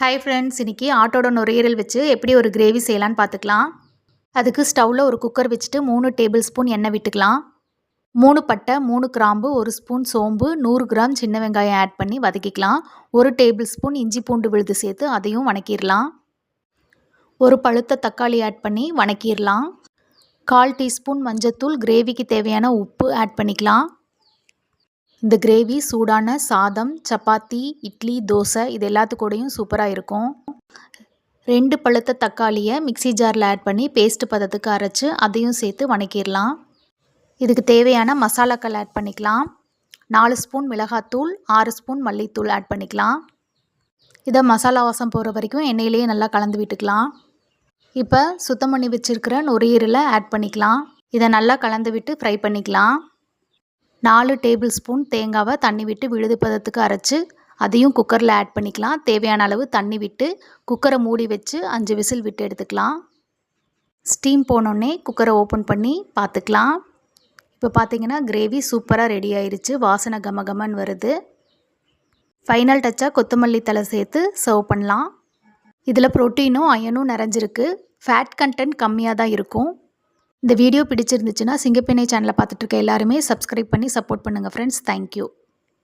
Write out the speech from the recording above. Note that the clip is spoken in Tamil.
ஹாய் ஃப்ரெண்ட்ஸ், இன்றைக்கி ஆட்டோட நுரையீரல் வச்சு எப்படி ஒரு கிரேவி செய்யலான்னு பார்த்துக்கலாம். அதுக்கு ஸ்டவ்வில் ஒரு குக்கர் வச்சுட்டு 3 டேபிள் ஸ்பூன் எண்ணெய் விட்டுக்கலாம். 3 பட்டை, 3 கிராம்பு, 1 ஸ்பூன் சோம்பு, 100 கிராம் சின்ன வெங்காயம் ஆட் பண்ணி வதக்கிக்கலாம். 1 டேபிள் ஸ்பூன் இஞ்சி பூண்டு விழுது சேர்த்து அதையும் வணக்கிடலாம். ஒரு பழுத்த தக்காளி ஆட் பண்ணி வணக்கிடலாம். 1/4 டீஸ்பூன் மஞ்சத்தூள், கிரேவிக்கு தேவையான உப்பு ஆட் பண்ணிக்கலாம். இந்த கிரேவி சூடான சாதம், சப்பாத்தி, இட்லி, தோசை இது எல்லாத்துக்கூடையும் சூப்பராக இருக்கும். 2 பழுத்த தக்காளியை மிக்ஸி ஜாரில் ஆட் பண்ணி பேஸ்ட் பதத்துக்கு அரைச்சி அதையும் சேர்த்து வணக்கிடலாம். இதுக்கு தேவையான மசாலாக்கள் ஆட் பண்ணிக்கலாம். 4 ஸ்பூன் மிளகாத்தூள், 6 ஸ்பூன் மல்லித்தூள் ஆட் பண்ணிக்கலாம். இதை மசாலா வாசம் போகிற வரைக்கும் எண்ணெயிலேயே நல்லா கலந்து விட்டுக்கலாம். இப்போ சுத்தம் பண்ணி வச்சுருக்கிற நுரையீரலை ஆட் பண்ணிக்கலாம். இதை நல்லா கலந்து விட்டு ஃப்ரை பண்ணிக்கலாம். 4 டேபிள் ஸ்பூன் தேங்காவை தண்ணி விட்டு விழுது பதத்துக்கு அரைச்சி அதையும் குக்கரில் ஆட் பண்ணிக்கலாம். தேவையான அளவு தண்ணி விட்டு குக்கரை மூடி வச்சு 5 விசில் விட்டு எடுத்துக்கலாம். ஸ்டீம் போனோடனே குக்கரை ஓப்பன் பண்ணி பார்த்துக்கலாம். இப்போ பார்த்தீங்கன்னா கிரேவி சூப்பராக ரெடி ஆயிடுச்சு. வாசனை கமகமன்னு வருது. ஃபைனல் டச்சாக கொத்தமல்லி தழை சேர்த்து சர்வ் பண்ணலாம். இதில் ப்ரோட்டீனும் அயனும் நிறைஞ்சிருக்கு. ஃபேட் கண்டென்ட் கம்மியாக தான் இருக்கும். இந்த வீடியோ பிடிச்சிருந்துச்சுன்னா சிங்கப்பெண்ணை சேனலை பார்த்துட்டு இருக்க எல்லாருமே சப்ஸ்கிரைப் பண்ணி சப்போர்ட் பண்ணுங்கள் ஃப்ரெண்ட்ஸ். தேங்க்யூ.